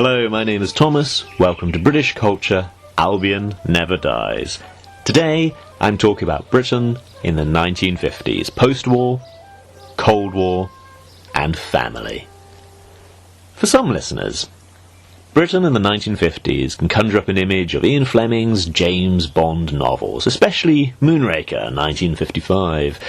Hello, my name is Thomas. Welcome to British Culture, Albion Never Dies. Today, I'm talking about Britain in the 1950s, post-war, Cold War, and family. For some listeners, Britain in the 1950s can conjure up an image of Ian Fleming's James Bond novels, especially Moonraker, 1955.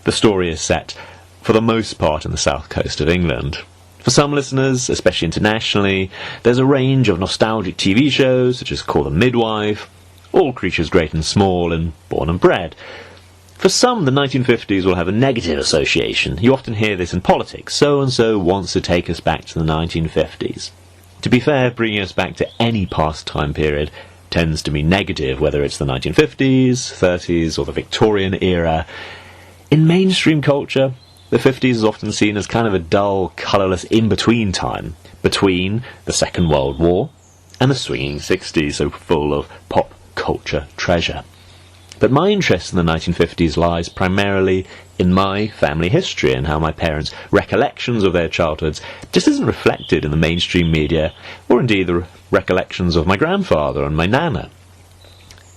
The story is set, for the most part, in the south coast of England. For some listeners, especially internationally, there's a range of nostalgic TV shows, such as Call the Midwife, All Creatures Great and Small, and Born and Bred. For some, the 1950s will have a negative association. You often hear this in politics. So-and-so wants to take us back to the 1950s. To be fair, bringing us back to any past time period tends to be negative, whether it's the 1950s, 30s, or the Victorian era. In mainstream culture, the 50s is often seen as kind of a dull, colourless in-between time, between the Second World War and the swinging 60s, so full of pop culture treasure. But my interest in the 1950s lies primarily in my family history and how my parents' recollections of their childhoods just isn't reflected in the mainstream media, or indeed the recollections of my grandfather and my nana.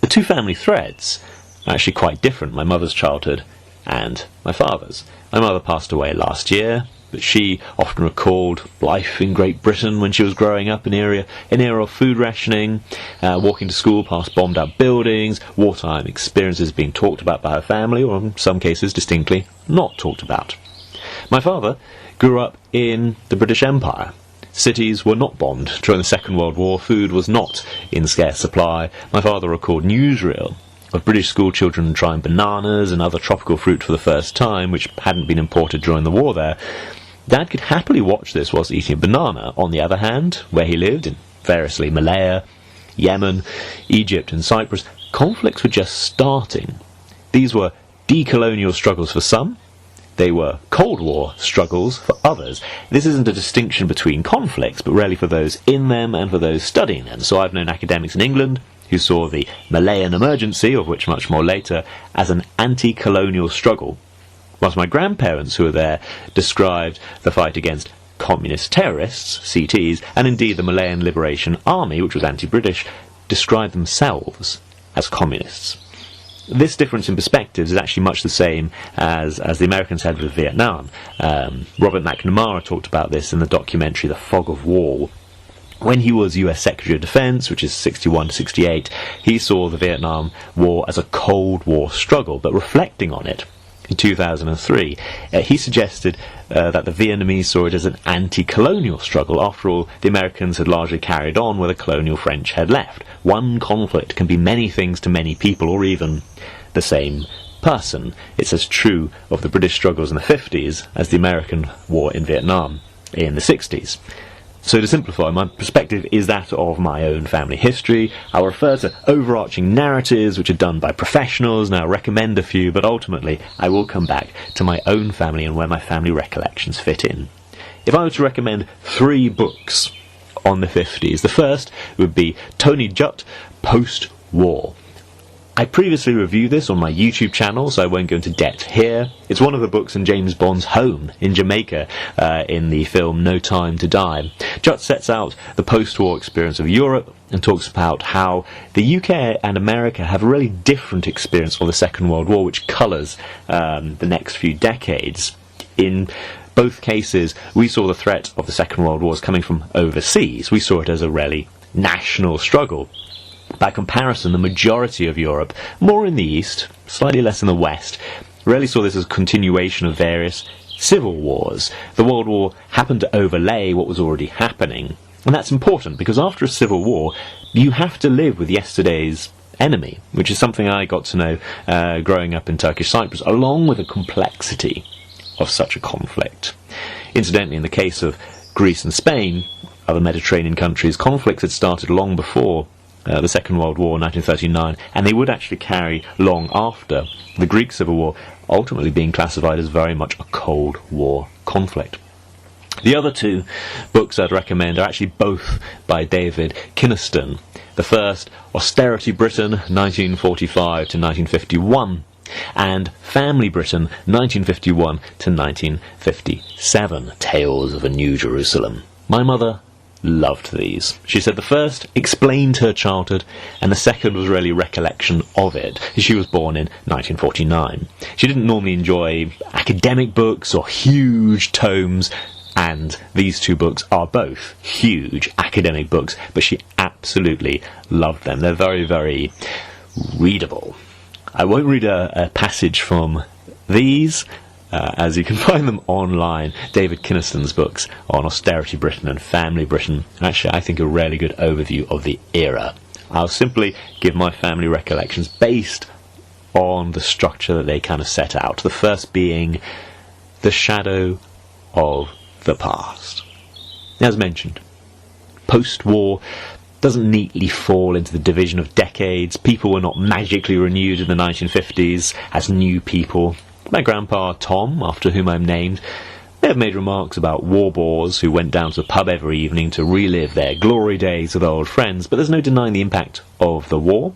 The two family threads are actually quite different, my mother's childhood and my father's. My mother passed away last year, but she often recalled life in Great Britain when she was growing up, an era of food rationing, walking to school past bombed-out buildings, wartime experiences being talked about by her family, or in some cases distinctly not talked about. My father grew up in the British Empire. Cities were not bombed during the Second World War, food was not in scarce supply. My father recalled newsreel of British school children trying bananas and other tropical fruit for the first time, which hadn't been imported during the war there. Dad could happily watch this whilst eating a banana. On the other hand, where he lived, in variously Malaya, Yemen, Egypt and Cyprus, conflicts were just starting. These were decolonial struggles for some, they were Cold War struggles for others. This isn't a distinction between conflicts, but really for those in them and for those studying them. So I've known academics in England who saw the Malayan emergency, of which much more later, as an anti-colonial struggle, whilst my grandparents who were there described the fight against communist terrorists, CTs, and indeed the Malayan Liberation Army, which was anti-British, described themselves as communists. This difference in perspectives is actually much the same as the Americans had with Vietnam. Robert McNamara talked about this in the documentary The Fog of War. When he was US Secretary of Defense, which is 61 to 68, he saw the Vietnam War as a Cold War struggle, but reflecting on it in 2003, he suggested that the Vietnamese saw it as an anti-colonial struggle. After all, the Americans had largely carried on where the colonial French had left. One conflict can be many things to many people, or even the same person. It's as true of the British struggles in the 50s as the American war in Vietnam in the 60s. So to simplify, my perspective is that of my own family history. I'll refer to overarching narratives which are done by professionals, and I'll recommend a few, but ultimately I will come back to my own family and where my family recollections fit in. If I were to recommend 3 books on the 50s, the first would be Tony Judt, Post-War. I previously reviewed this on my YouTube channel, so I won't go into depth here. It's one of the books in James Bond's home in Jamaica in the film No Time to Die. Judd sets out the post-war experience of Europe and talks about how the UK and America have a really different experience of the Second World War, which colours the next few decades. In both cases, we saw the threat of the Second World War as coming from overseas. We saw it as a really national struggle. By comparison, the majority of Europe, more in the east, slightly less in the west, really saw this as a continuation of various civil wars. The World War happened to overlay what was already happening. And that's important, because after a civil war, you have to live with yesterday's enemy, which is something I got to know growing up in Turkish Cyprus, along with the complexity of such a conflict. Incidentally, in the case of Greece and Spain, other Mediterranean countries, conflicts had started long before the Second World War, 1939, and they would actually carry long after, the Greek Civil War ultimately being classified as very much a Cold War conflict. The other 2 books I'd recommend are actually both by David Kynaston. The first, Austerity Britain, 1945 to 1951, and Family Britain, 1951 to 1957, Tales of a New Jerusalem. My mother loved these. She said the first explained her childhood, and the second was really recollection of it. She was born in 1949. She didn't normally enjoy academic books or huge tomes, and these two books are both huge academic books, but she absolutely loved them. They're very, very readable. I won't read a passage from these, as you can find them online. David Kynaston's books on Austerity Britain and Family Britain, actually I think a really good overview of the era. I'll simply give my family recollections based on the structure that they kind of set out. The first being the shadow of the past. As mentioned, post-war doesn't neatly fall into the division of decades. People were not magically renewed in the 1950s as new people. My grandpa, Tom, after whom I'm named, may have made remarks about war bores who went down to the pub every evening to relive their glory days with old friends, but there's no denying the impact of the war,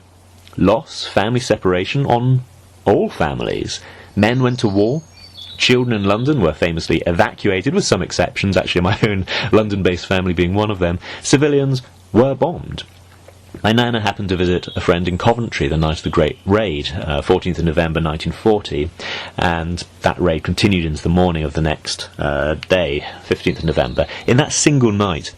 loss, family separation on all families. Men went to war. Children in London were famously evacuated, with some exceptions, actually my own London-based family being one of them. Civilians were bombed. My nana happened to visit a friend in Coventry the night of the Great Raid, 14th of November 1940, and that raid continued into the morning of the next day, 15th of November. In that single night,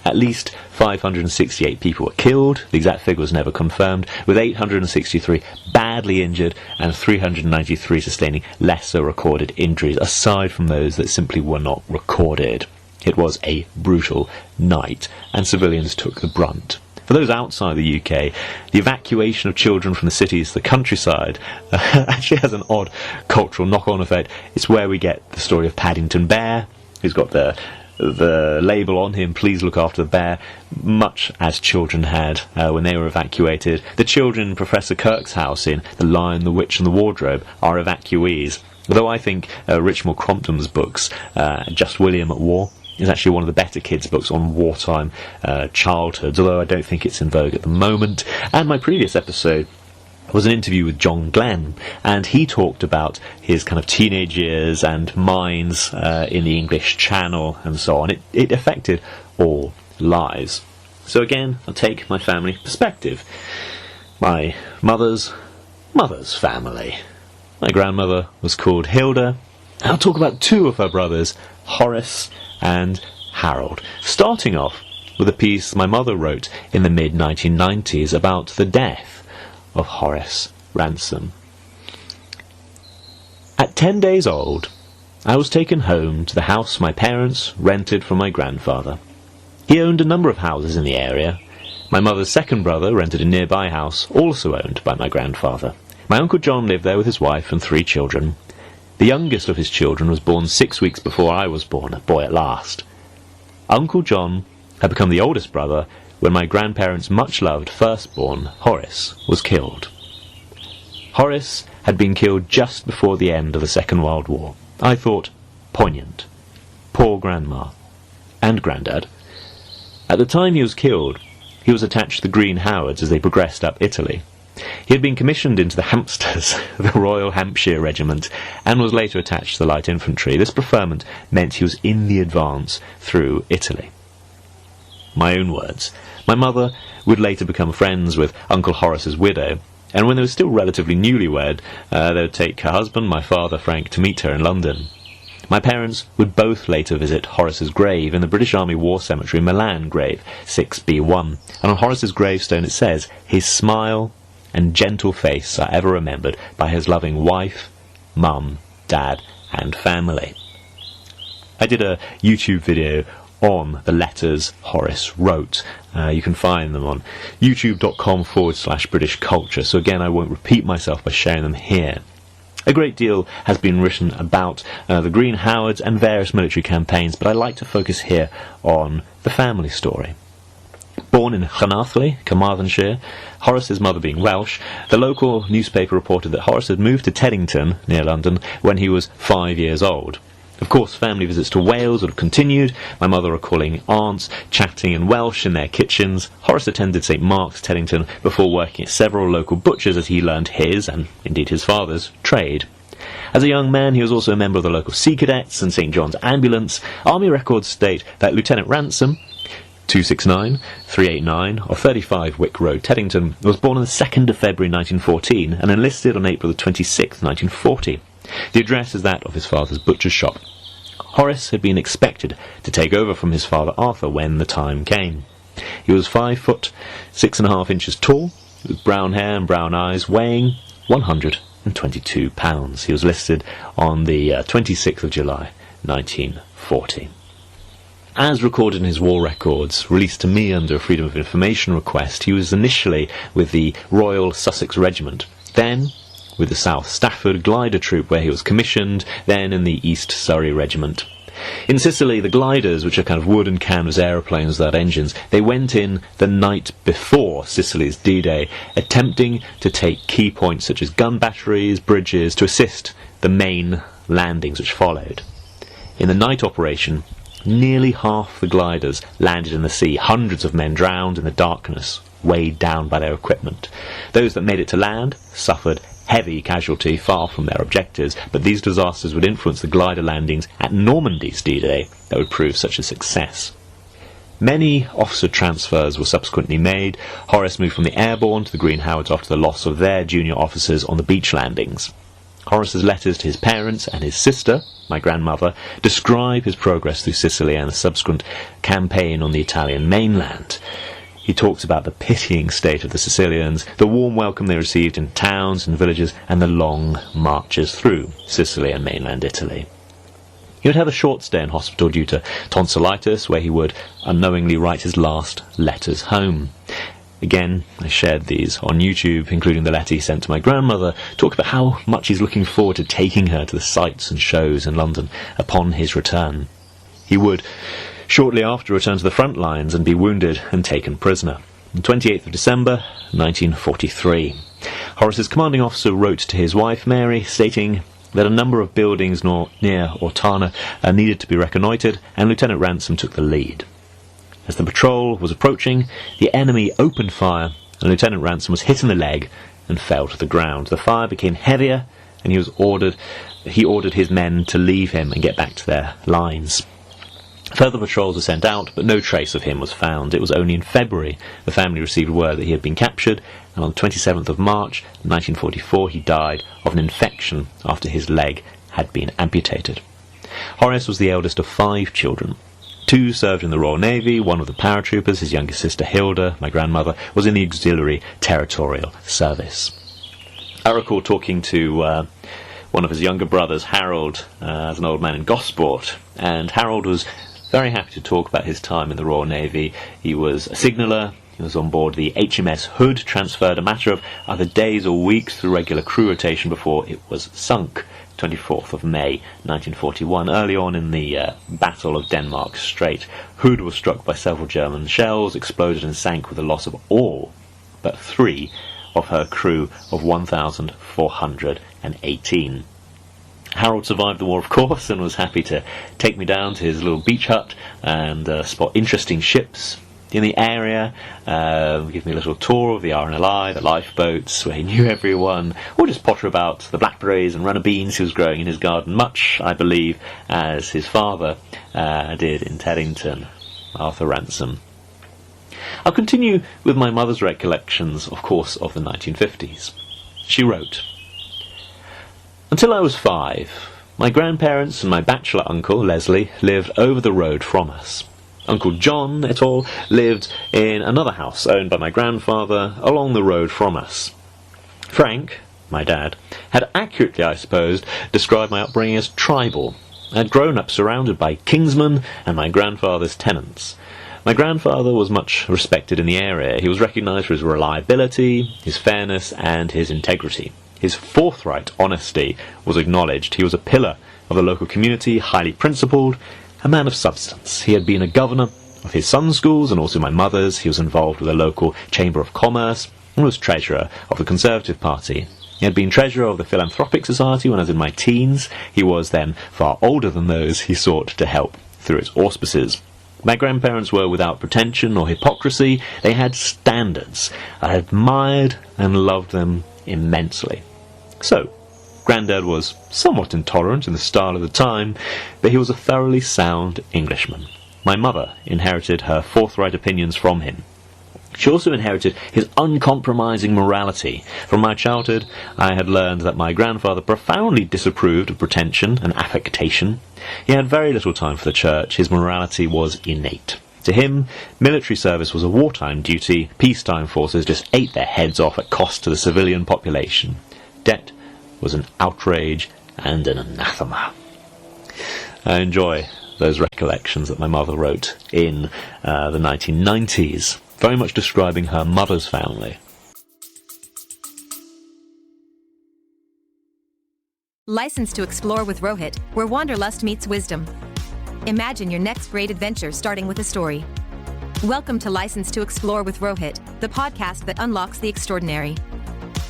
at least 568 people were killed. The exact figure was never confirmed, with 863 badly injured and 393 sustaining lesser recorded injuries, aside from those that simply were not recorded. It was a brutal night, and civilians took the brunt. For those outside the UK, the evacuation of children from the cities to the countryside actually has an odd cultural knock-on effect. It's where we get the story of Paddington Bear, who's got the label on him, "Please look after the bear," much as children had when they were evacuated. The children in Professor Kirk's house in The Lion, the Witch and the Wardrobe are evacuees. Although I think Richmond Crompton's books, Just William at War, is actually one of the better kids' books on wartime childhoods, although I don't think it's in vogue at the moment. And my previous episode was an interview with John Glenn, and he talked about his kind of teenage years and minds in the English Channel and so on. It affected all lives. So again, I'll take my family perspective. My mother's family. My grandmother was called Hilda. I'll talk about two of her brothers, Horace and Harold, starting off with a piece my mother wrote in the mid-1990s about the death of Horace Ransom. At 10 days old, I was taken home to the house my parents rented from my grandfather. He owned a number of houses in the area. My mother's second brother rented a nearby house, also owned by my grandfather. My Uncle John lived there with his wife and 3 children. The youngest of his children was born 6 weeks before I was born, a boy at last. Uncle John had become the oldest brother when my grandparents' much-loved firstborn, Horace, was killed. Horace had been killed just before the end of the Second World War. I thought, poignant. Poor Grandma. And Grandad. At the time he was killed, he was attached to the Green Howards as they progressed up Italy. He had been commissioned into the Hampsters, the Royal Hampshire Regiment, and was later attached to the Light Infantry. This preferment meant he was in the advance through Italy. My own words. My mother would later become friends with Uncle Horace's widow, and when they were still relatively newlywed, they would take her husband, my father Frank, to meet her in London. My parents would both later visit Horace's grave in the British Army War Cemetery, Milan grave, 6B1, and on Horace's gravestone it says, "His smile and gentle face are ever remembered by his loving wife, mum, dad, and family." I did a YouTube video on the letters Horace wrote. You can find them on youtube.com/British culture, so again I won't repeat myself by sharing them here. A great deal has been written about the Green Howards and various military campaigns, but I like to focus here on the family story. Born in Llanarthly, Carmarthenshire, Horace's mother being Welsh, the local newspaper reported that Horace had moved to Teddington, near London, when he was 5 years old. Of course, family visits to Wales would have continued, my mother recalling aunts chatting in Welsh in their kitchens. Horace attended St Mark's, Teddington, before working at several local butchers as he learned his, and indeed his father's, trade. As a young man, he was also a member of the local Sea Cadets and St John's Ambulance. Army records state that Lieutenant Ransom 269 389 or 35 Wick Road, Teddington, was born on the 2nd of February 1914 and enlisted on April the 26th, 1940. The address is that of his father's butcher's shop. Horace had been expected to take over from his father Arthur when the time came. He was 5 foot 6.5 inches tall, with brown hair and brown eyes, weighing 122 pounds. He was listed on the 26th of July 1940. As recorded in his war records, released to me under a Freedom of Information request, he was initially with the Royal Sussex Regiment, then with the South Stafford Glider Troop, where he was commissioned, then in the East Surrey Regiment. In Sicily, the gliders, which are kind of wood and canvas aeroplanes without engines, they went in the night before Sicily's D-Day, attempting to take key points such as gun batteries, bridges, to assist the main landings which followed. In the night operation, nearly half the gliders landed in the sea. Hundreds of men drowned in the darkness, weighed down by their equipment. Those that made it to land suffered heavy casualty, far from their objectives, but these disasters would influence the glider landings at Normandy's D-Day that would prove such a success. Many officer transfers were subsequently made. Horace moved from the Airborne to the Green Howards after the loss of their junior officers on the beach landings. Horace's letters to his parents and his sister, my grandmother, describe his progress through Sicily and the subsequent campaign on the Italian mainland. He talks about the pitying state of the Sicilians, the warm welcome they received in towns and villages, and the long marches through Sicily and mainland Italy. He would have a short stay in hospital due to tonsillitis, where he would unknowingly write his last letters home. Again, I shared these on YouTube, including the letter he sent to my grandmother, talk about how much he's looking forward to taking her to the sights and shows in London upon his return. He would shortly after return to the front lines and be wounded and taken prisoner. On 28th of December 1943, Horace's commanding officer wrote to his wife Mary, stating that a number of buildings near Ortana needed to be reconnoitred, and Lieutenant Ransom took the lead. As the patrol was approaching, the enemy opened fire, and Lieutenant Ransom was hit in the leg and fell to the ground. The fire became heavier, and he ordered his men to leave him and get back to their lines. Further patrols were sent out, but no trace of him was found. It was only in February the family received word that he had been captured, and on the 27th of March 1944 he died of an infection after his leg had been amputated. Horace was the eldest of 5 children. 2 served in the Royal Navy, one of the paratroopers, his younger sister Hilda, my grandmother, was in the Auxiliary Territorial Service. I recall talking to one of his younger brothers, Harold, as an old man in Gosport, and Harold was very happy to talk about his time in the Royal Navy. He was a signaller, he was on board the HMS Hood, transferred a matter of either days or weeks through regular crew rotation before it was sunk. 24th of May 1941, early on in the Battle of Denmark Strait. Hood was struck by several German shells, exploded and sank with the loss of all but 3 of her crew of 1,418. Harold survived the war, of course, and was happy to take me down to his little beach hut and spot interesting ships in the area, give me a little tour of the RNLI, the lifeboats, where he knew everyone, or just potter about the blackberries and runner beans he was growing in his garden, much, I believe, as his father did in Teddington, Arthur Ransom. I'll continue with my mother's recollections, of course, of the 1950s. She wrote, "Until I was 5, my grandparents and my bachelor uncle, Leslie, lived over the road from us. Uncle John et al. Lived in another house owned by my grandfather along the road from us. Frank, my dad, had accurately, I suppose, described my upbringing as tribal. I had grown up surrounded by kinsmen and my grandfather's tenants. My grandfather was much respected in the area. He was recognised for his reliability, his fairness, and his integrity. His forthright honesty was acknowledged. He was a pillar of the local community, highly principled, a man of substance. He had been a governor of his son's schools and also my mother's. He was involved with the local Chamber of Commerce and was treasurer of the Conservative Party. He had been treasurer of the Philanthropic Society when I was in my teens. He was then far older than those he sought to help through its auspices. My grandparents were without pretension or hypocrisy. They had standards. I admired and loved them immensely. So, Grandad was somewhat intolerant in the style of the time, but he was a thoroughly sound Englishman. my mother inherited her forthright opinions from him. She also inherited his uncompromising morality. From my childhood, I had learned that my grandfather profoundly disapproved of pretension and affectation. He had very little time for the church. His morality was innate. To him, military service was a wartime duty. Peacetime forces just ate their heads off at cost to the civilian population. Debt was an outrage and an anathema. I enjoy those recollections that my mother wrote in the 1990s, very much describing her mother's family. License to explore with Rohit, where wanderlust meets wisdom. Imagine your next great adventure starting with a story. Welcome to License to Explore with Rohit, the podcast that unlocks the extraordinary.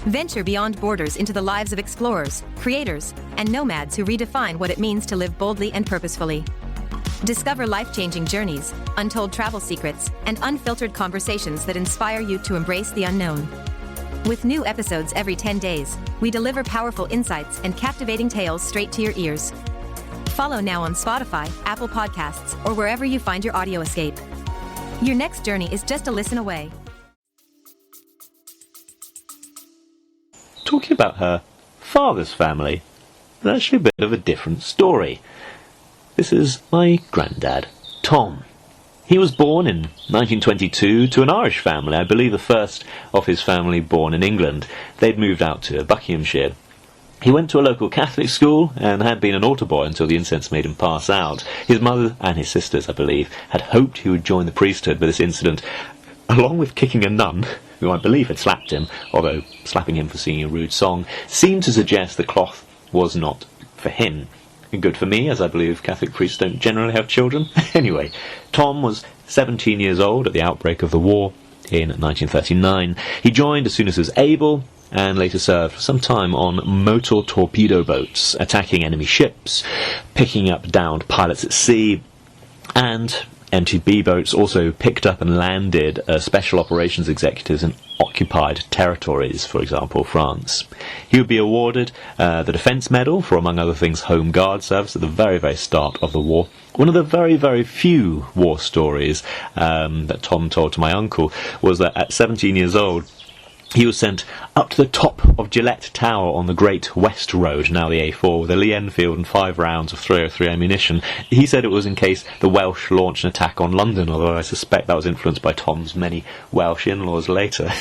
Venture beyond borders into the lives of explorers, creators, and nomads who redefine what it means to live boldly and purposefully. Discover life-changing journeys, untold travel secrets, and unfiltered conversations that inspire you to embrace the unknown. With new episodes every 10 days, we deliver powerful insights and captivating tales straight to your ears. Follow now on Spotify, Apple Podcasts, or wherever you find your audio escape. Your next journey is just a listen away. Talking about her father's family, it's actually a bit of a different story. This is my granddad, Tom. He was born in 1922 to an Irish family, I believe the first of his family born in England. They'd moved out to Buckinghamshire. He went to a local Catholic school and had been an altar boy until the incense made him pass out. His mother and his sisters, I believe, had hoped he would join the priesthood, but this incident, along with kicking a nun, who I believe had slapped him, although slapping him for singing a rude song, seemed to suggest the cloth was not for him. Good for me, as I believe Catholic priests don't generally have children. Anyway, Tom was 17 years old at the outbreak of the war in 1939. He joined as soon as he was able, and later served for some time on motor torpedo boats, attacking enemy ships, picking up downed pilots at sea, and MTB boats also picked up and landed special operations executives in occupied territories, for example, France. He would be awarded the Defence Medal for, among other things, Home Guard service at the very, very start of the war. One of the very, very few war stories that Tom told to my uncle was that at 17 years old, he was sent up to the top of Gillette Tower on the Great West Road, now the A4, with a Lee Enfield and 5 rounds of .303 ammunition. He said it was in case the Welsh launched an attack on London, although I suspect that was influenced by Tom's many Welsh in-laws later.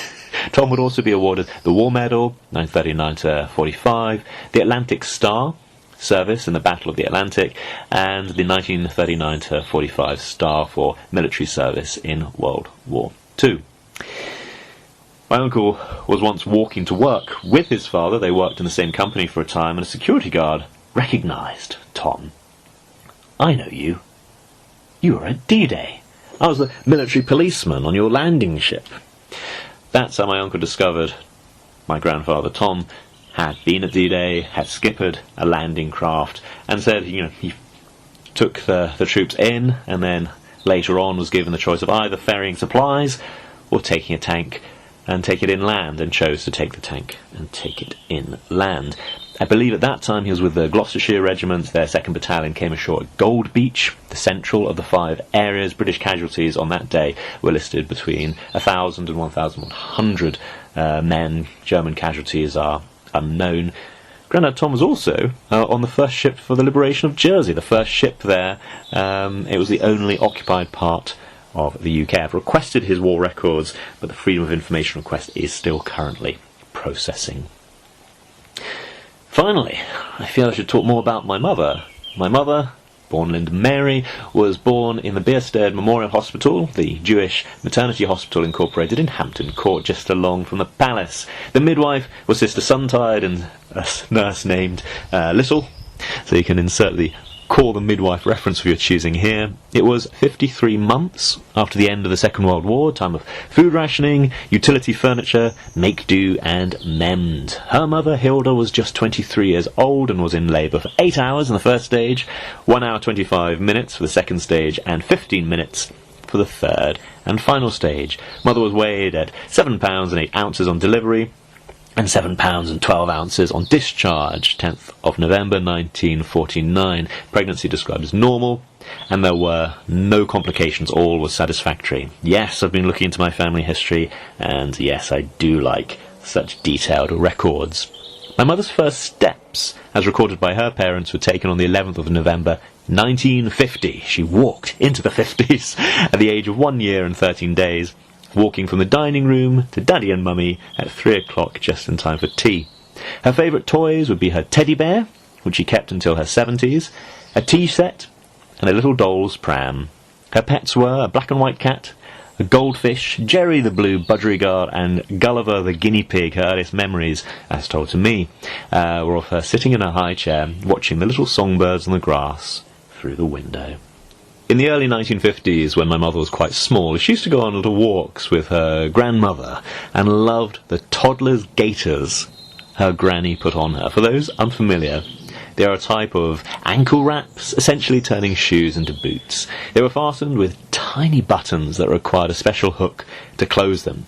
Tom would also be awarded the War Medal, 1939-45, the Atlantic Star, service in the Battle of the Atlantic, and the 1939-45 Star for military service in World War II. My uncle was once walking to work with his father. They worked in the same company for a time, and a security guard recognised Tom. "I know you. You were at D-Day. I was the military policeman on your landing ship." That's how my uncle discovered my grandfather Tom had been at D-Day, had skippered a landing craft, and said, he took the troops in, and then later on was given the choice of either ferrying supplies or taking a tank and take it inland, and chose to take the tank and take it inland. I believe at that time he was with the Gloucestershire Regiment. Their 2nd Battalion came ashore at Gold Beach, the central of the 5 areas. British casualties on that day were listed between 1,000 and 1,100 men. German casualties are unknown. Grandad Tom was also on the first ship for the liberation of Jersey, the first ship there. It was the only occupied part of the UK. I've requested his war records, but the Freedom of Information request is still currently processing. Finally, I feel I should talk more about my mother. My mother, born Linda Mary, was born in the Billière Memorial Hospital, the Jewish maternity hospital incorporated in Hampton Court, just along from the palace. The midwife was Sister Suntide, and a nurse named Little, so you can insert the Call the midwife reference of your choosing here. It was 53 months after the end of the Second World War, time of food rationing, utility furniture, make do and mend. Her mother, Hilda, was just 23 years old and was in labour for 8 hours in the first stage, 1 hour 25 minutes for the second stage, and 15 minutes for the third and final stage. Mother was weighed at £7 and 8 ounces on delivery. and £7.12 on discharge, 10th of November 1949. Pregnancy described as normal, and there were no complications. All was satisfactory. Yes, I've been looking into my family history, and yes, I do like such detailed records. My mother's first steps, as recorded by her parents, were taken on the 11th of November 1950. She walked into the 50s at the age of 1 year and 13 days, walking from the dining room to Daddy and Mummy at 3 o'clock, just in time for tea. Her favourite toys would be her teddy bear, which she kept until her 70s, a tea set, and a little doll's pram. Her pets were a black and white cat, a goldfish, Jerry the blue budgerigar, and Gulliver the guinea pig. Her earliest memories, as told to me, were of her sitting in a high chair, watching the little songbirds on the grass through the window. In the early 1950s, when my mother was quite small, she used to go on little walks with her grandmother and loved the toddler's gaiters her granny put on her. For those unfamiliar, they are a type of ankle wraps, essentially turning shoes into boots. They were fastened with tiny buttons that required a special hook to close them.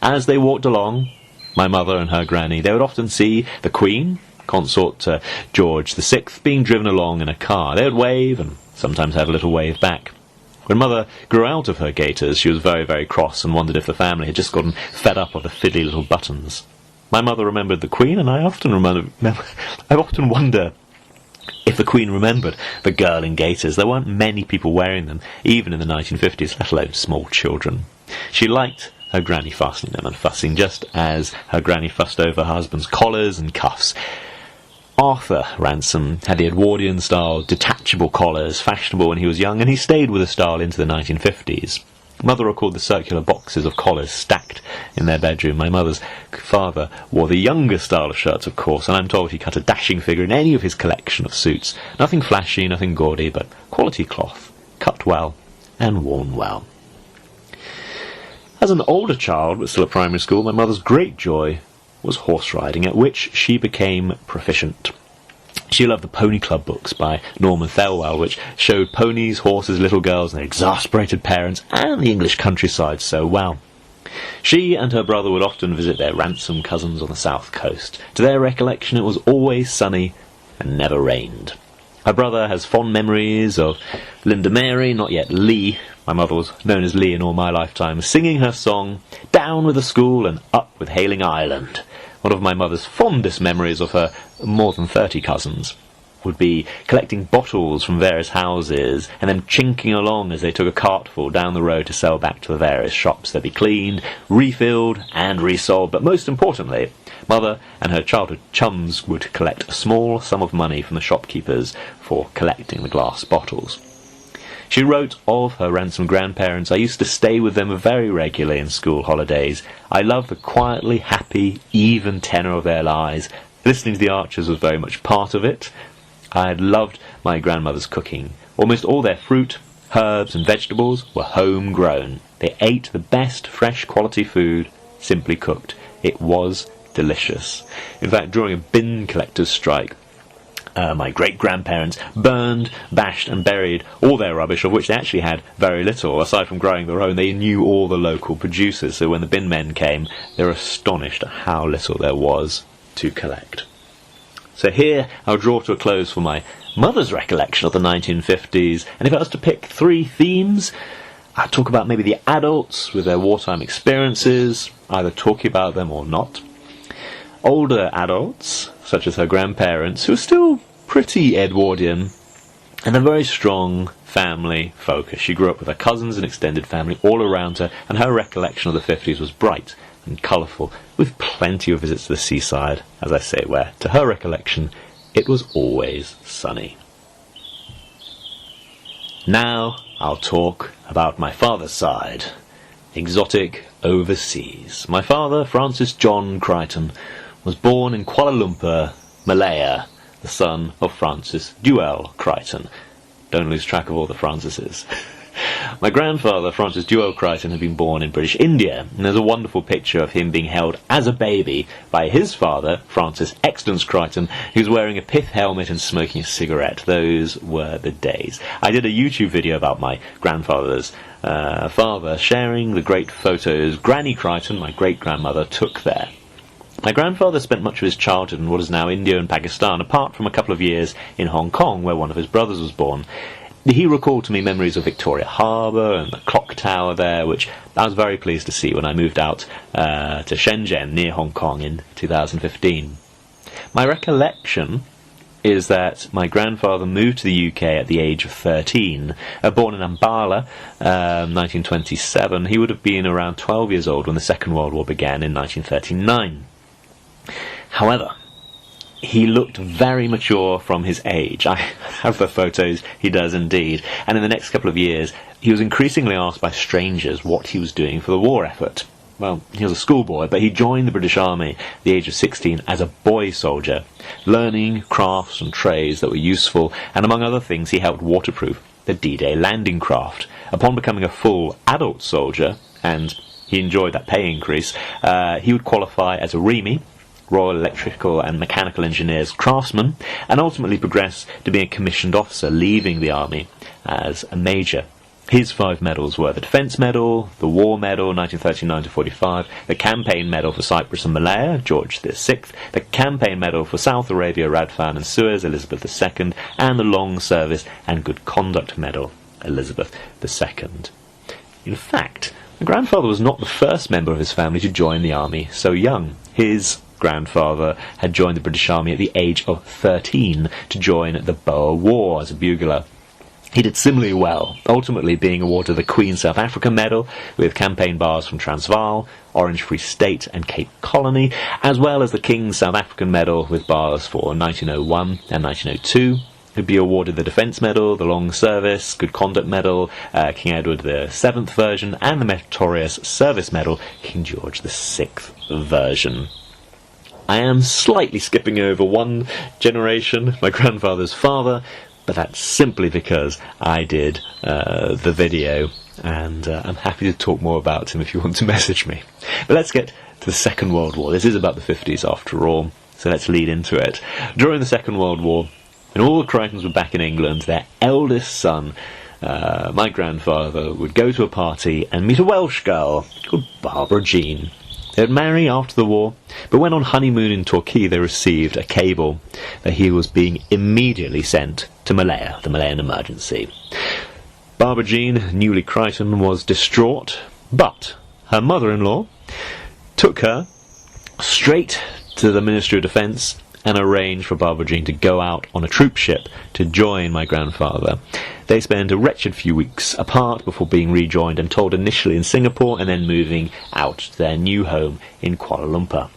As they walked along, my mother and her granny, they would often see the Queen, consort to George VI, being driven along in a car. They would wave and sometimes have a little wave back. When Mother grew out of her gaiters, she was very, very cross and wondered if the family had just gotten fed up of the fiddly little buttons. My mother remembered the Queen, and I often wonder if the Queen remembered the girl in gaiters. There weren't many people wearing them, even in the 1950s, let alone small children. She liked her granny fastening them and fussing, just as her granny fussed over her husband's collars and cuffs. Arthur Ransom had the Edwardian-style detachable collars, fashionable when he was young, and he stayed with the style into the 1950s. Mother recalled the circular boxes of collars stacked in their bedroom. My mother's father wore the younger style of shirts, of course, and I'm told he cut a dashing figure in any of his collection of suits. Nothing flashy, nothing gaudy, but quality cloth, cut well and worn well. As an older child, but still at primary school, my mother's great joy was horse riding, at which she became proficient. She loved the Pony Club books by Norman Thelwell, which showed ponies, horses, little girls, and their exasperated parents, and the English countryside so well. She and her brother would often visit their Ransom cousins on the south coast. To their recollection, it was always sunny and never rained. Her brother has fond memories of Linda Mary, not yet Lee, my mother was known as Lee in all my lifetime, singing her song, Down with the School and Up with Hailing Island. One of my mother's fondest memories of her more than 30 cousins would be collecting bottles from various houses and then chinking along as they took a cartful down the road to sell back to the various shops. They'd be cleaned, refilled and resold, but most importantly, Mother and her childhood chums would collect a small sum of money from the shopkeepers for collecting the glass bottles. She wrote of her Ransom grandparents, I used to stay with them very regularly in school holidays. I loved the quietly happy, even tenor of their lives. Listening to the Archers was very much part of it. I had loved my grandmother's cooking. Almost all their fruit, herbs and vegetables were homegrown. They ate the best fresh quality food, simply cooked. It was delicious. In fact, during a bin collectors' strike, my great-grandparents burned, bashed and buried all their rubbish, of which they actually had very little. Aside from growing their own, they knew all the local producers, so when the bin men came, they were astonished at how little there was to collect. So here I'll draw to a close for my mother's recollection of the 1950s, and if I was to pick three themes, I'd talk about maybe the adults with their wartime experiences, either talking about them or not. Older adults, such as her grandparents, who are still pretty Edwardian, and a very strong family focus. She grew up with her cousins and extended family all around her, and her recollection of the 50s was bright and colourful, with plenty of visits to the seaside, as I say, where, to her recollection, it was always sunny. Now I'll talk about my father's side, exotic overseas. My father, Francis John Creighton, was born in Kuala Lumpur, Malaya, the son of Francis Duell Creighton. Don't lose track of all the Francises. My grandfather, Francis Duell Creighton, had been born in British India, and there's a wonderful picture of him being held as a baby by his father, Francis Extance Creighton, who's wearing a pith helmet and smoking a cigarette. Those were the days. I did a YouTube video about my grandfather's father, sharing the great photos Granny Creighton, my great-grandmother, took there. My grandfather spent much of his childhood in what is now India and Pakistan, apart from a couple of years in Hong Kong, where one of his brothers was born. He recalled to me memories of Victoria Harbour and the clock tower there, which I was very pleased to see when I moved out to Shenzhen, near Hong Kong, in 2015. My recollection is that my grandfather moved to the UK at the age of 13. Born in Ambala, 1927, he would have been around 12 years old when the Second World War began in 1939. However, he looked very mature from his age. I have the photos, he does indeed. And in the next couple of years, he was increasingly asked by strangers what he was doing for the war effort. Well, he was a schoolboy, but he joined the British Army at the age of 16 as a boy soldier, learning crafts and trades that were useful, and among other things he helped waterproof the D-Day landing craft. Upon becoming a full adult soldier, and he enjoyed that pay increase, he would qualify as a REME, Royal Electrical and Mechanical Engineers craftsman, and ultimately progress to being a commissioned officer, leaving the army as a major. His 5 medals were the Defence Medal, the War Medal 1939-45, the Campaign Medal for Cyprus and Malaya, George VI, the Campaign Medal for South Arabia, Radfan and Suez, Elizabeth II, and the Long Service and Good Conduct Medal, Elizabeth II. In fact, my grandfather was not the first member of his family to join the army so young. His grandfather had joined the British Army at the age of 13 to join the Boer War as a bugler. He did similarly well, ultimately being awarded the Queen South Africa Medal with campaign bars from Transvaal, Orange Free State and Cape Colony, as well as the King's South African Medal with bars for 1901 and 1902. He'd be awarded the Defence Medal, the Long Service, Good Conduct Medal, King Edward VII version, and the Meritorious Service Medal, King George VI version. I am slightly skipping over one generation, my grandfather's father, but that's simply because I did the video, and I'm happy to talk more about him if you want to message me. But let's get to the Second World War. This is about the 50s after all, so let's lead into it. During the Second World War, when all the Creightons were back in England, their eldest son, my grandfather, would go to a party and meet a Welsh girl called Barbara Jean. They'd marry after the war, but when on honeymoon in Torquay they received a cable that he was being immediately sent to Malaya, the Malayan emergency. Barbara Jean, newly Creighton, was distraught, but her mother-in-law took her straight to the Ministry of Defence and arranged for Barbara Jean to go out on a troop ship to join my grandfather. They spent a wretched few weeks apart before being rejoined and told initially in Singapore and then moving out to their new home in Kuala Lumpur.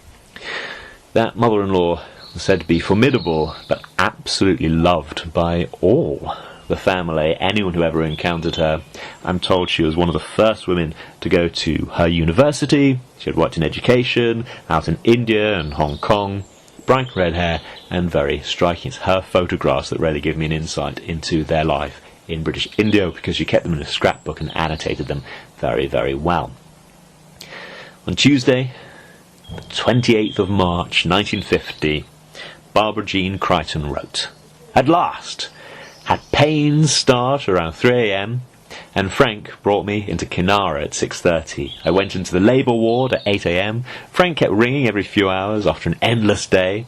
That mother-in-law was said to be formidable, but absolutely loved by all the family, anyone who ever encountered her. I'm told she was one of the first women to go to her university. She had worked in education, out in India and Hong Kong. Bright red hair and very striking. It's her photographs that really give me an insight into their life in British India, because she kept them in a scrapbook and annotated them very, very well. On Tuesday, the 28th of March 1950, Barbara Jean Creighton wrote, "At last! Had pains start around 3 a.m, and Frank brought me into Kinara at 6:30. I went into the labour ward at 8 a.m. Frank kept ringing every few hours after an endless day.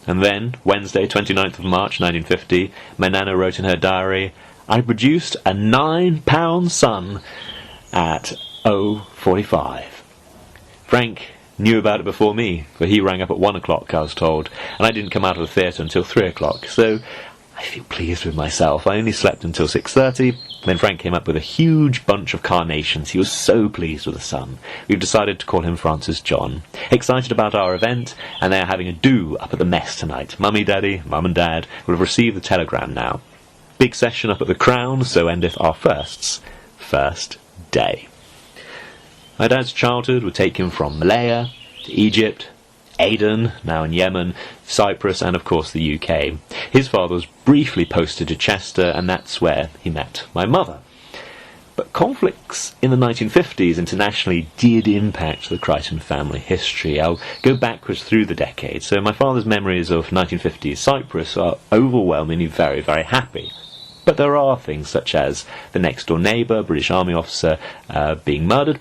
And then, Wednesday, 29th of March 1950, my nana wrote in her diary, I produced a 9-pound son at 0:45. Frank knew about it before me, for he rang up at 1 o'clock, I was told, and I didn't come out of the theatre until 3 o'clock, so I feel pleased with myself. I only slept until 6:30, then Frank came up with a huge bunch of carnations. He was so pleased with the son. We've decided to call him Francis John. Excited about our event, and they are having a do up at the mess tonight. Mummy, Daddy, Mum and Dad will have received the telegram now. Big session up at the Crown, so endeth our first day." My dad's childhood would take him from Malaya to Egypt, Aden, now in Yemen, Cyprus, and of course the UK. His father was briefly posted to Chester, and that's where he met my mother. But conflicts in the 1950s internationally did impact the Creighton family history. I'll go backwards through the decades, so my father's memories of 1950s Cyprus are overwhelmingly very, very happy. But there are things such as the next-door neighbour, British Army officer, being murdered,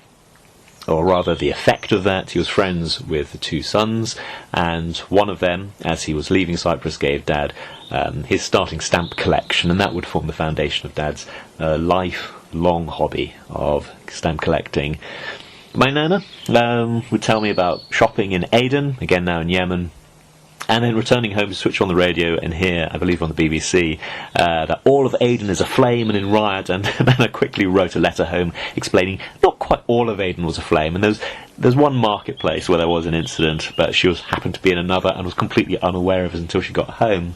or rather the effect of that. He was friends with the two sons, and one of them, as he was leaving Cyprus, gave Dad his starting stamp collection, and that would form the foundation of Dad's lifelong hobby of stamp collecting. My Nana would tell me about shopping in Aden, again now in Yemen, and then returning home to switch on the radio and hear, I believe on the BBC, that all of Aden is aflame and in riot, and Nana quickly wrote a letter home explaining not quite all of Aden was aflame, and there's one marketplace where there was an incident, but she happened to be in another and was completely unaware of it until she got home.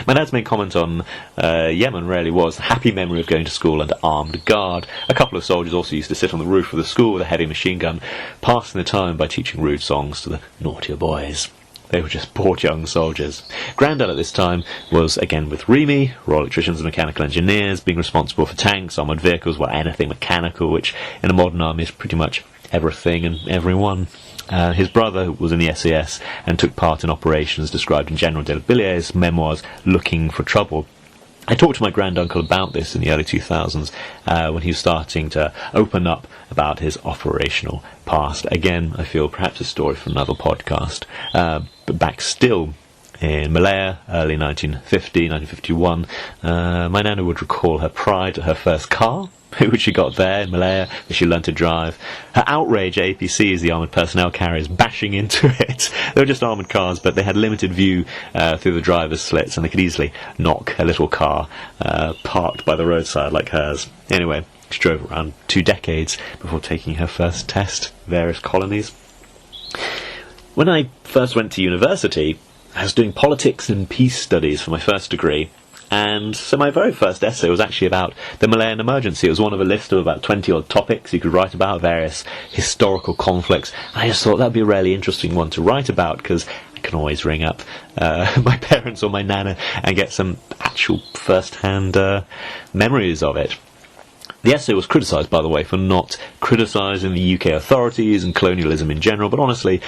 My dad's main comment on Yemen really was the happy memory of going to school under armed guard. A couple of soldiers also used to sit on the roof of the school with a heavy machine gun, passing the time by teaching rude songs to the naughtier boys. They were just bored young soldiers. Grandad at this time was, again with REME, Royal Electricians and Mechanical Engineers, being responsible for tanks, armoured vehicles, anything mechanical, which in a modern army is pretty much everything and everyone. His brother was in the SAS and took part in operations described in General de Billiere's memoirs, Looking for Trouble. I talked to my granduncle about this in the early 2000s when he was starting to open up about his operational past. Again, I feel perhaps a story for another podcast. But back still in Malaya, early 1950, 1951, my nana would recall her pride at her first car, which she got there in Malaya, where she learned to drive. Her outrage at APCs, the armoured personnel carriers, bashing into it. They were just armoured cars, but they had limited view through the driver's slits, and they could easily knock a little car parked by the roadside like hers. Anyway, she drove around 2 decades before taking her first test, various colonies. When I first went to university, I was doing politics and peace studies for my first degree, and so my very first essay was actually about the Malayan emergency. It was one of a list of about 20-odd topics you could write about, various historical conflicts. I just thought that would be a really interesting one to write about, because I can always ring up my parents or my nana and get some actual first-hand memories of it. The essay was criticised, by the way, for not criticising the UK authorities and colonialism in general, but honestly,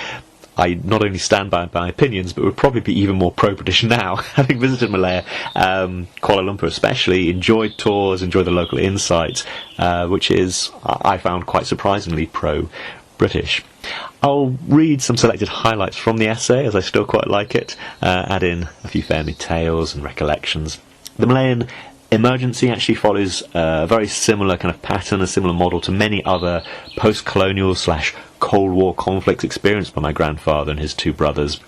I not only stand by my opinions, but would probably be even more pro-British now, having visited Malaya, Kuala Lumpur especially, enjoyed tours, enjoyed the local insight, which is, I found, quite surprisingly pro-British. I'll read some selected highlights from the essay, as I still quite like it, add in a few family tales and recollections. The Malayan emergency actually follows a very similar kind of pattern, a similar model to many other post-colonial / Cold War conflicts experienced by my grandfather and his 2 brothers.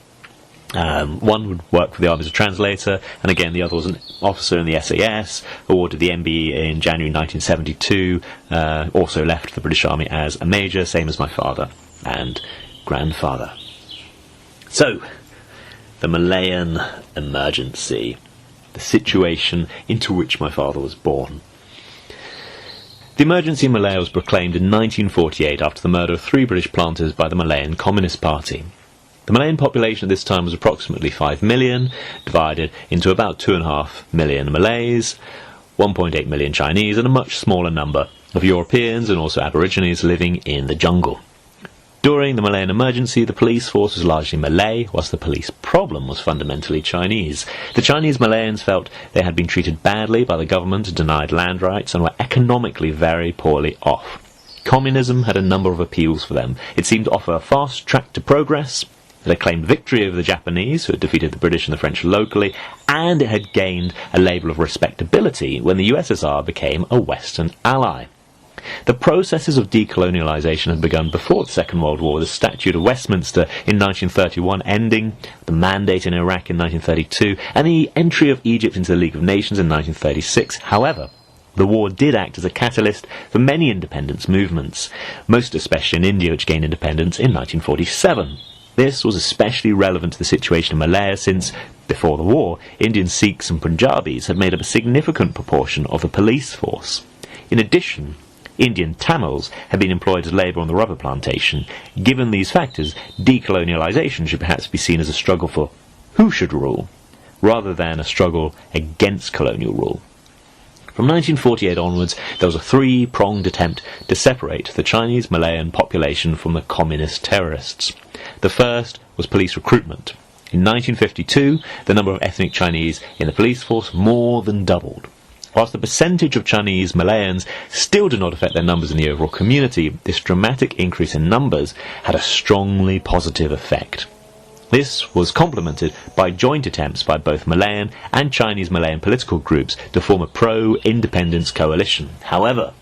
One would work for the army as a translator, and again the other was an officer in the SAS, awarded the MBE in January 1972, also left the British Army as a major, same as my father and grandfather. So, the Malayan emergency, the situation into which my father was born. The emergency in Malaya was proclaimed in 1948 after the murder of 3 British planters by the Malayan Communist Party. The Malayan population at this time was approximately 5 million, divided into about 2.5 million Malays, 1.8 million Chinese, and a much smaller number of Europeans and also Aborigines living in the jungle. During the Malayan emergency, the police force was largely Malay, whilst the police problem was fundamentally Chinese. The Chinese Malayans felt they had been treated badly by the government and denied land rights and were economically very poorly off. Communism had a number of appeals for them. It seemed to offer a fast track to progress, it had claimed victory over the Japanese, who had defeated the British and the French locally, and it had gained a label of respectability when the USSR became a Western ally. The processes of decolonialisation had begun before the Second World War, the Statute of Westminster in 1931 ending, the Mandate in Iraq in 1932, and the entry of Egypt into the League of Nations in 1936. However, the war did act as a catalyst for many independence movements, most especially in India, which gained independence in 1947. This was especially relevant to the situation in Malaya since, before the war, Indian Sikhs and Punjabis had made up a significant proportion of the police force. In addition, Indian Tamils had been employed as labour on the rubber plantation. Given these factors, decolonialisation should perhaps be seen as a struggle for who should rule, rather than a struggle against colonial rule. From 1948 onwards, there was a 3-pronged attempt to separate the Chinese Malayan population from the communist terrorists. The first was police recruitment. In 1952, the number of ethnic Chinese in the police force more than doubled. Whilst the percentage of Chinese Malayans still did not affect their numbers in the overall community, this dramatic increase in numbers had a strongly positive effect. This was complemented by joint attempts by both Malayan and Chinese Malayan political groups to form a pro-independence coalition. However,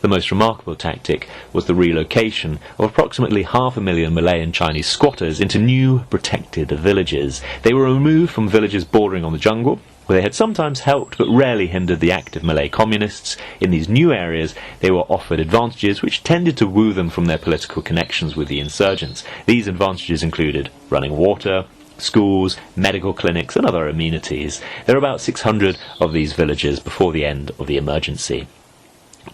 the most remarkable tactic was the relocation of approximately 500,000 Malayan Chinese squatters into new protected villages. They were removed from villages bordering on the jungle, where they had sometimes helped but rarely hindered the active Malay communists. In these new areas, they were offered advantages which tended to woo them from their political connections with the insurgents. These advantages included running water, schools, medical clinics and other amenities. There were about 600 of these villages before the end of the emergency.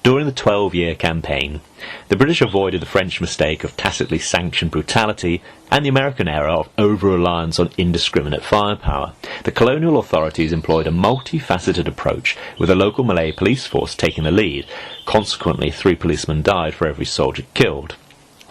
During the 12-year campaign, the British avoided the French mistake of tacitly sanctioned brutality and the American error of over-reliance on indiscriminate firepower. The colonial authorities employed a multifaceted approach, with a local Malay police force taking the lead. Consequently, 3 policemen died for every soldier killed.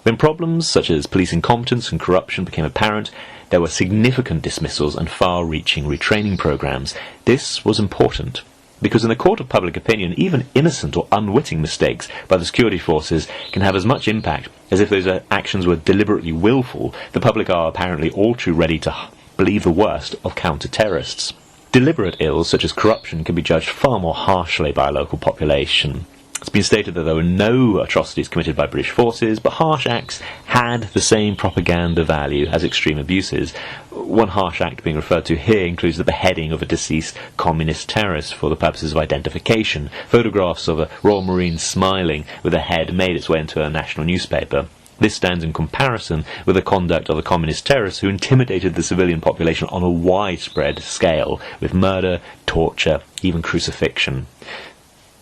When problems such as police incompetence and corruption became apparent, there were significant dismissals and far-reaching retraining programs. This was important, because in the court of public opinion, even innocent or unwitting mistakes by the security forces can have as much impact as if those actions were deliberately willful. The public are apparently all too ready to believe the worst of counter-terrorists. Deliberate ills such as corruption can be judged far more harshly by a local population. It's been stated that there were no atrocities committed by British forces, but harsh acts had the same propaganda value as extreme abuses. One harsh act being referred to here includes the beheading of a deceased communist terrorist for the purposes of identification. Photographs of a Royal Marine smiling with a head made its way into a national newspaper. This stands in comparison with the conduct of the communist terrorists who intimidated the civilian population on a widespread scale, with murder, torture, even crucifixion.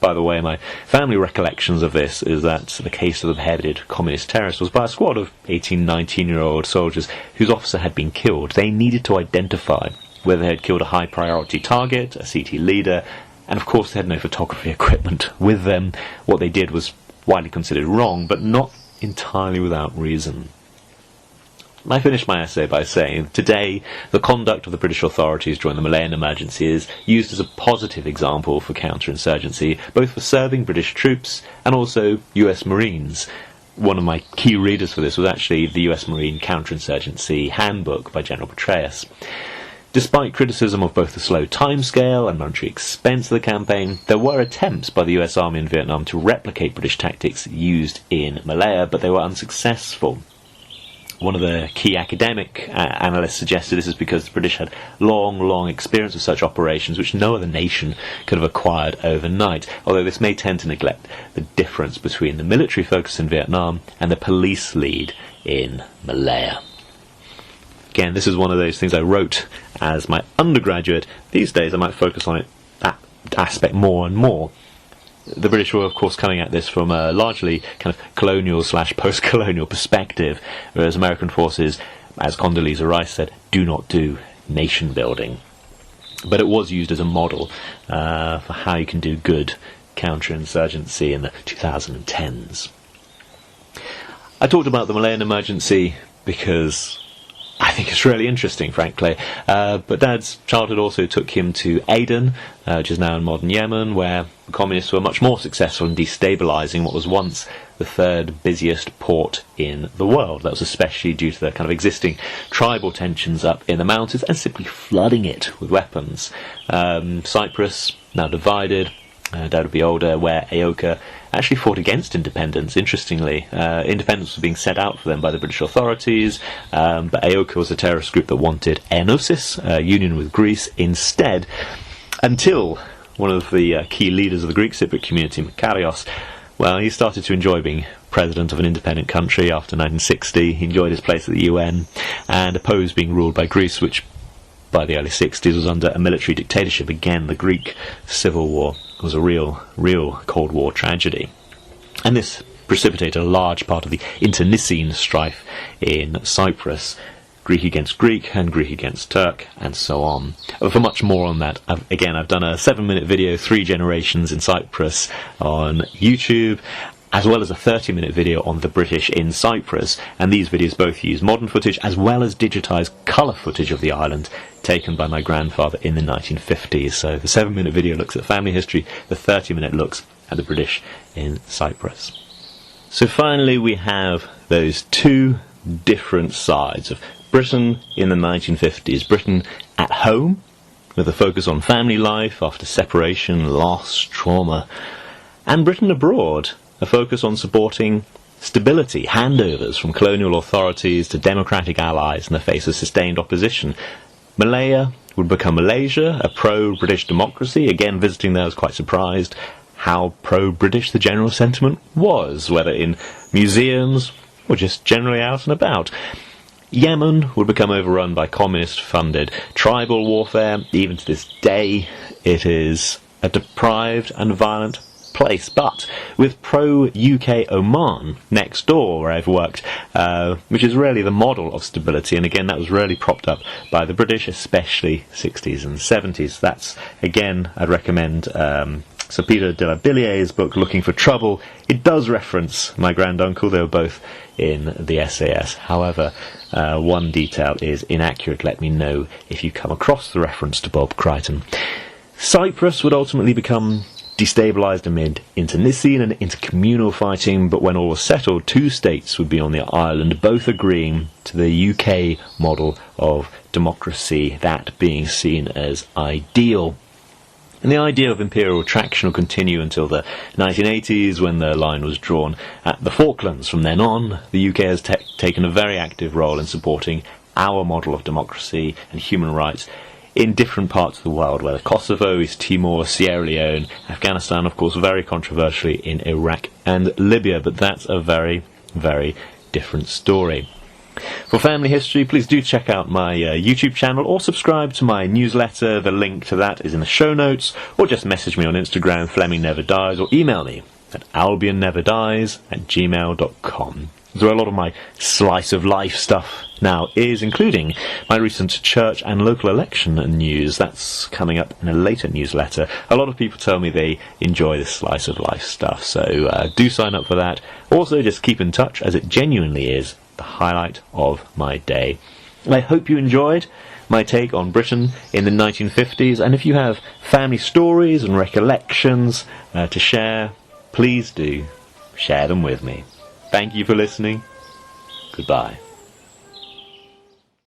By the way, my family recollections of this is that the case of the beheaded communist terrorist was by a squad of 18, 19-year-old soldiers whose officer had been killed. They needed to identify whether they had killed a high-priority target, a CT leader, and of course they had no photography equipment with them. What they did was widely considered wrong, but not entirely without reason. I finished my essay by saying, today, the conduct of the British authorities during the Malayan emergency is used as a positive example for counterinsurgency, both for serving British troops and also US Marines. One of my key readers for this was actually the US Marine Counterinsurgency Handbook by General Petraeus. Despite criticism of both the slow timescale and monetary expense of the campaign, there were attempts by the US Army in Vietnam to replicate British tactics used in Malaya, but they were unsuccessful. One of the key academic analysts suggested this is because the British had long experience of such operations which no other nation could have acquired overnight, although this may tend to neglect the difference between the military focus in Vietnam and the police lead in Malaya. Again, this is one of those things I wrote as my undergraduate. These days I might focus on that aspect more and more. The British were, of course, coming at this from a largely kind of colonial/post-colonial perspective, whereas American forces, as Condoleezza Rice said, do not do nation building. But it was used as a model for how you can do good counterinsurgency in the 2010s. I talked about the Malayan emergency because I think it's really interesting, frankly. But Dad's childhood also took him to Aden, which is now in modern Yemen, where the communists were much more successful in destabilising what was once the third busiest port in the world. That was especially due to the kind of existing tribal tensions up in the mountains and simply flooding it with weapons. Cyprus, now divided, Dad would be older, where Aoka actually fought against independence. Interestingly, independence was being set out for them by the British authorities, but Aoka was a terrorist group that wanted enosis, union with Greece instead, until one of the key leaders of the Greek Cypriot community, Makarios, well, he started to enjoy being president of an independent country after 1960. He enjoyed his place at the UN and opposed being ruled by Greece, which by the early 60s was under a military dictatorship. Again, the Greek Civil War was a real Cold War tragedy. And this precipitated a large part of the internecine strife in Cyprus, Greek against Greek and Greek against Turk, and so on. For much more on that, I've done a 7-minute video, 3 generations in Cyprus, on YouTube, as well as a 30-minute video on the British in Cyprus, and these videos both use modern footage as well as digitised colour footage of the island taken by my grandfather in the 1950s. So the 7-minute video looks at family history, the 30-minute looks at the British in Cyprus. So finally we have those two different sides of Britain in the 1950s. Britain at home, with a focus on family life after separation, loss, trauma, and Britain abroad, a focus on supporting stability, handovers from colonial authorities to democratic allies in the face of sustained opposition. Malaya would become Malaysia, a pro-British democracy. Again, visiting there, I was quite surprised how pro-British the general sentiment was, whether in museums or just generally out and about. Yemen would become overrun by communist-funded tribal warfare. Even to this day, it is a deprived and violent place, but with pro-UK Oman next door, where I've worked, which is really the model of stability, and again that was really propped up by the British, especially 60s and 70s. That's, again, I'd recommend Sir Peter de la Billiere's book Looking for Trouble. It does reference my granduncle. They were both in the SAS. However, one detail is inaccurate. Let me know if you come across the reference to Bob Creighton. Cyprus would ultimately become destabilised amid internecine and intercommunal fighting, but when all was settled, two states would be on the island, both agreeing to the UK model of democracy, that being seen as ideal. And the idea of imperial traction will continue until the 1980s, when the line was drawn at the Falklands. From then on, the UK has taken a very active role in supporting our model of democracy and human rights in different parts of the world, whether Kosovo, East Timor, Sierra Leone, Afghanistan, of course, very controversially in Iraq and Libya, but that's a very, very different story. For family history, please do check out my YouTube channel or subscribe to my newsletter. The link to that is in the show notes, or just message me on Instagram, Fleming Never Dies, or email me at albionneverdies@gmail.com. So a lot of my slice of life stuff now is, including my recent church and local election news. That's coming up in a later newsletter. A lot of people tell me they enjoy this slice of life stuff, so do sign up for that. Also, just keep in touch, as it genuinely is the highlight of my day. I hope you enjoyed my take on Britain in the 1950s, and if you have family stories and recollections to share, please do share them with me. Thank you for listening. Goodbye.